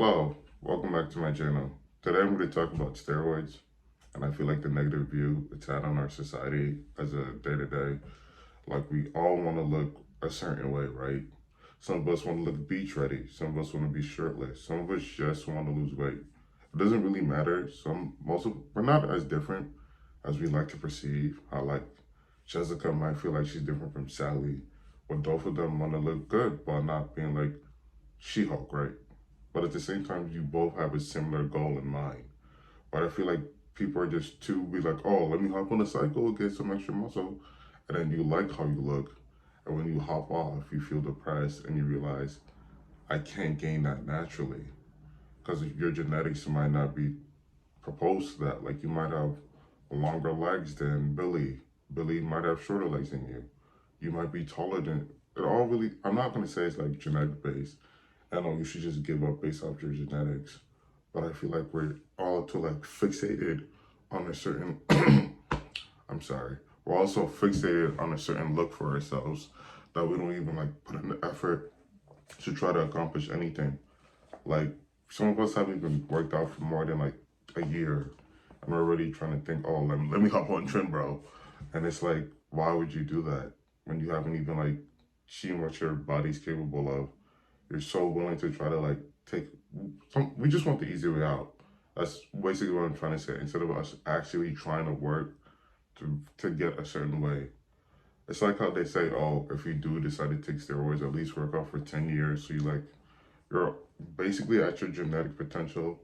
Hello, welcome back to my channel. Today I'm going to talk about steroids, and I feel like the negative view it's had on our society as a day-to-day. Like, we all want to look a certain way, right? Some of us want to look beach ready, some of us want to be shirtless, some of us just want to lose weight. It doesn't really matter. We're not as different as we like to perceive. I like Jessica might feel like she's different from Sally, but both of them want to look good while not being like She-Hulk, right? But at the same time, you both have a similar goal in mind. But I feel like people are just too be like, oh, let me hop on a cycle, get some extra muscle, and then you like how you look. And when you hop off, you feel depressed and you realize, I can't gain that naturally. Because your genetics might not be proposed to that. Like, you might have longer legs than Billy. Billy might have shorter legs than you. You might be taller than, it all really, I'm not going to say it's like genetic based. I know you should just give up based off your genetics. But I feel like we're all too like fixated on a certain I'm sorry. We're also fixated on a certain look for ourselves that we don't even like put in the effort to try to accomplish anything. Like, some of us haven't even worked out for more than like a year. And we're already trying to think, oh, let me hop on trend, bro. And it's like, why would you do that when you haven't even like seen what your body's capable of? You're so willing to try to like take we just want the easy way out. That's basically what I'm trying to say. Instead of us actually trying to work to get a certain way. It's like how they say, oh, if you do decide to take steroids, at least work out for 10 years. So you're basically at your genetic potential,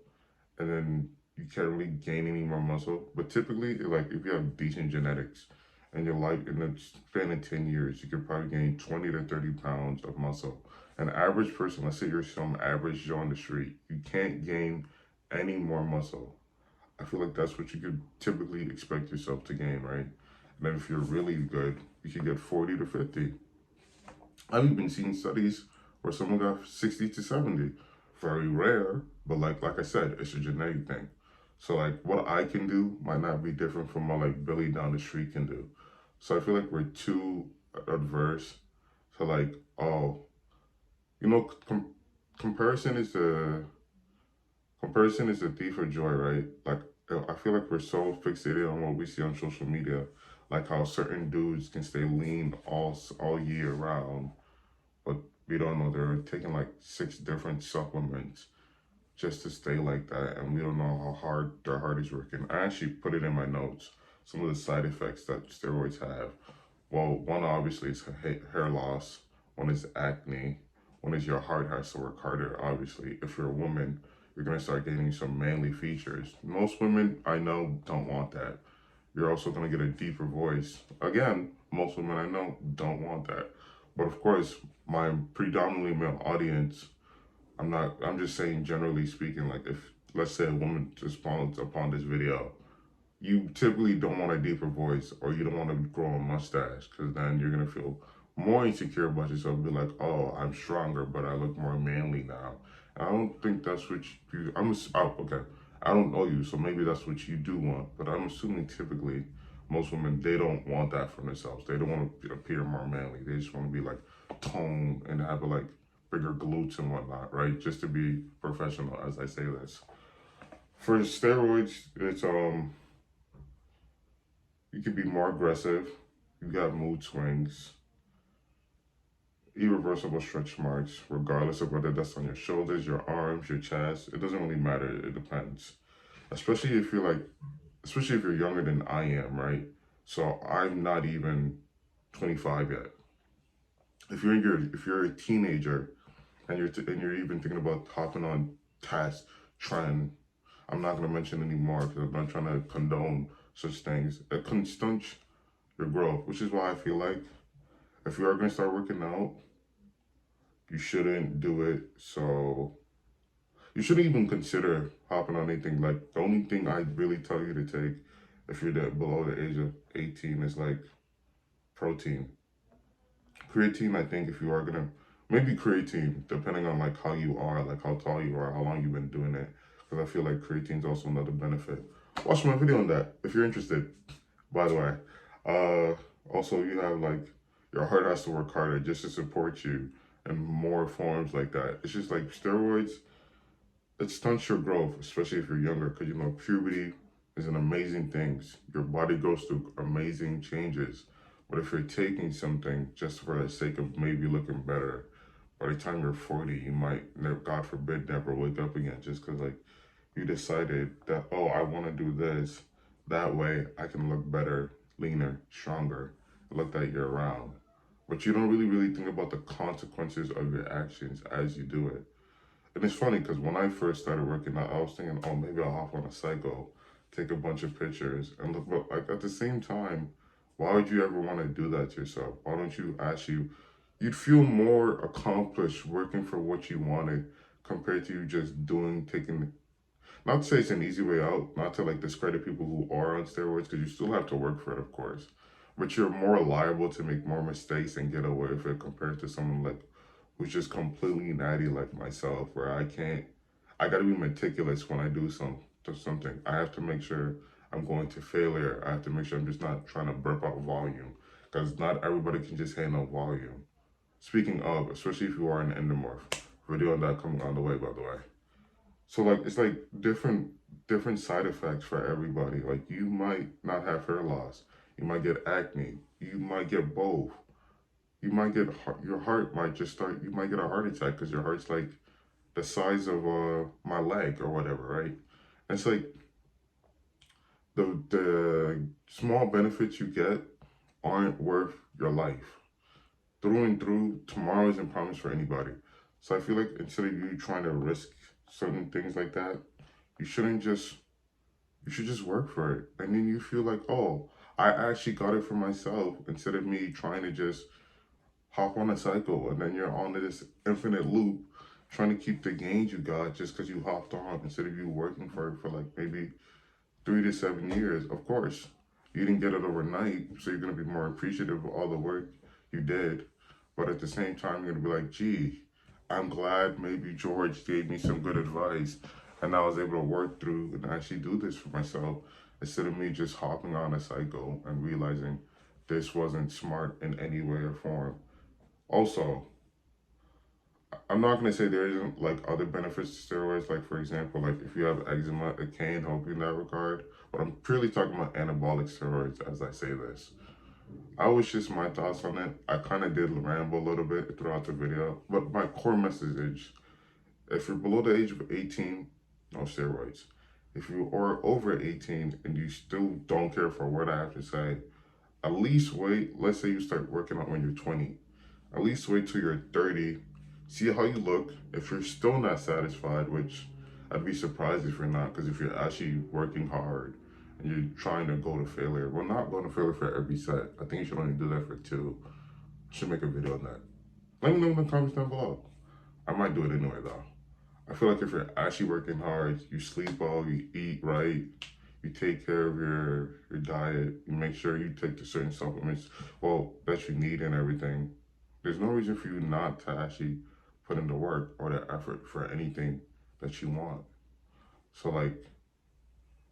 and then you can't really gain any more muscle. But typically, like, if you have decent genetics and your life in the span of 10 years, you could probably gain 20 to 30 pounds of muscle. An average person, let's say you're some average Joe on the street, you can't gain any more muscle. I feel like that's what you could typically expect yourself to gain, right? And then if you're really good, you could get 40 to 50. I've even seen studies where someone got 60 to 70. Very rare, but like I said, it's a genetic thing. So like what I can do might not be different from what like Billy down the street can do. So I feel like we're too adverse to like, oh, you know, comparison is the thief of joy, right? Like, I feel like we're so fixated on what we see on social media, like how certain dudes can stay lean all year round, but we don't know they're taking like 6 different supplements just to stay like that, and we don't know how hard their heart is working. I actually put it in my notes, some of the side effects that steroids have. Well, one obviously is hair loss, one is acne, one is your heart has to work harder, obviously. If you're a woman, you're gonna start getting some manly features. Most women I know don't want that. You're also gonna get a deeper voice. Again, most women I know don't want that. But of course, my predominantly male audience, I'm just saying generally speaking, like if, let's say a woman just spawns upon this video, you typically don't want a deeper voice or you don't want to grow a mustache because then you're going to feel more insecure about yourself. Be like, oh, I'm stronger, but I look more manly now. And I don't think that's what okay. I don't know you, so maybe that's what you do want. But I'm assuming typically most women, they don't want that for themselves. They don't want to appear more manly. They just want to be like toned and have like bigger glutes and whatnot, right? Just to be professional as I say this. For steroids, it's you can be more aggressive. You got mood swings, irreversible stretch marks, regardless of whether that's on your shoulders, your arms, your chest. It doesn't really matter. It depends. Especially if you're like, especially if you're younger than I am, right? So I'm not even 25 yet. If you're a teenager and you're even thinking about hopping on Test, Trend, I'm not gonna mention anymore because I'm not trying to condone such things. It can stunt your growth, which is why I feel like if you are gonna start working out, you shouldn't do it. So you shouldn't even consider hopping on anything. Like, the only thing I really tell you to take if you're below the age of 18 is like protein. Creatine, I think if you are gonna, maybe creatine, depending on like how you are, like how tall you are, how long you've been doing it. Because I feel like creatine is also another benefit. Watch my video on that if you're interested, by the way. Also, you have like, your heart has to work harder just to support you in more forms like that. It's just like steroids, it stunts your growth, especially if you're younger, because you know puberty is an amazing thing. Your body goes through amazing changes. But if you're taking something just for the sake of maybe looking better, by the time you're 40, you might, God forbid, never wake up again just because like you decided that, oh, I want to do this. That way I can look better, leaner, stronger, look that year round. But you don't really think about the consequences of your actions as you do it. And it's funny because when I first started working out, I was thinking, oh, maybe I'll hop on a cycle, take a bunch of pictures, and look. But like at the same time, why would you ever want to do that to yourself? Why don't you actually? You'd feel more accomplished working for what you wanted compared to you just taking. Not to say it's an easy way out, not to like discredit people who are on steroids, because you still have to work for it, of course. But you're more liable to make more mistakes and get away with it compared to someone like who's just completely natty like myself, where I gotta be meticulous when I do something. I have to make sure I'm going to failure. I have to make sure I'm just not trying to burp out volume, because not everybody can just handle volume. Speaking of, especially if you are an endomorph, video on that coming on the way, by the way. So like it's like different side effects for everybody. Like you might not have hair loss, you might get acne, you might get both. You might get your heart might just start. You might get a heart attack because your heart's like the size of my leg or whatever, right? And it's like the small benefits you get aren't worth your life. Through and through, tomorrow isn't promised for anybody. So I feel like instead of you trying to risk certain things like that, you shouldn't just you should just work for it. And then you feel like, oh, I actually got it for myself instead of me trying to just hop on a cycle and then you're on this infinite loop trying to keep the gains you got just because you hopped on instead of you working for it for like maybe 3 to 7 years. Of course, you didn't get it overnight, so you're going to be more appreciative of all the work you did. But at the same time, you're going to be like, gee, I'm glad maybe George gave me some good advice and I was able to work through and actually do this for myself instead of me just hopping on a cycle and realizing this wasn't smart in any way or form. Also, I'm not gonna say there isn't like other benefits to steroids. Like for example, like if you have eczema, it can help you in that regard. But I'm purely talking about anabolic steroids as I say this. I was just my thoughts on it. I kind of did ramble a little bit throughout the video, but my core message is: if you're below the age of 18, no steroids. If you are over 18 and you still don't care for what I have to say, at least wait. Let's say you start working out when you're 20. At least wait till you're 30. See how you look. If you're still not satisfied, which I'd be surprised if you're not, because if you're actually working hard and you're trying to go to failure, well, not going to failure for every set. I think you should only do that for two. I should make a video on that. Let me know in the comments down below. I might do it anyway, though. I feel like if you're actually working hard, you sleep well, you eat right, you take care of your diet, you make sure you take the certain supplements, well, that you need and everything. There's no reason for you not to actually put in the work or the effort for anything that you want. So like,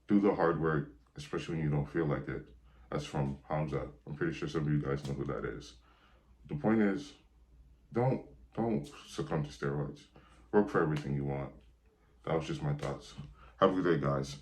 do the hard work, especially when you don't feel like it. That's from Hamza. I'm pretty sure some of you guys know who that is. The point is, don't don't succumb to steroids. Work for everything you want. That was just my thoughts. Have a good day, guys.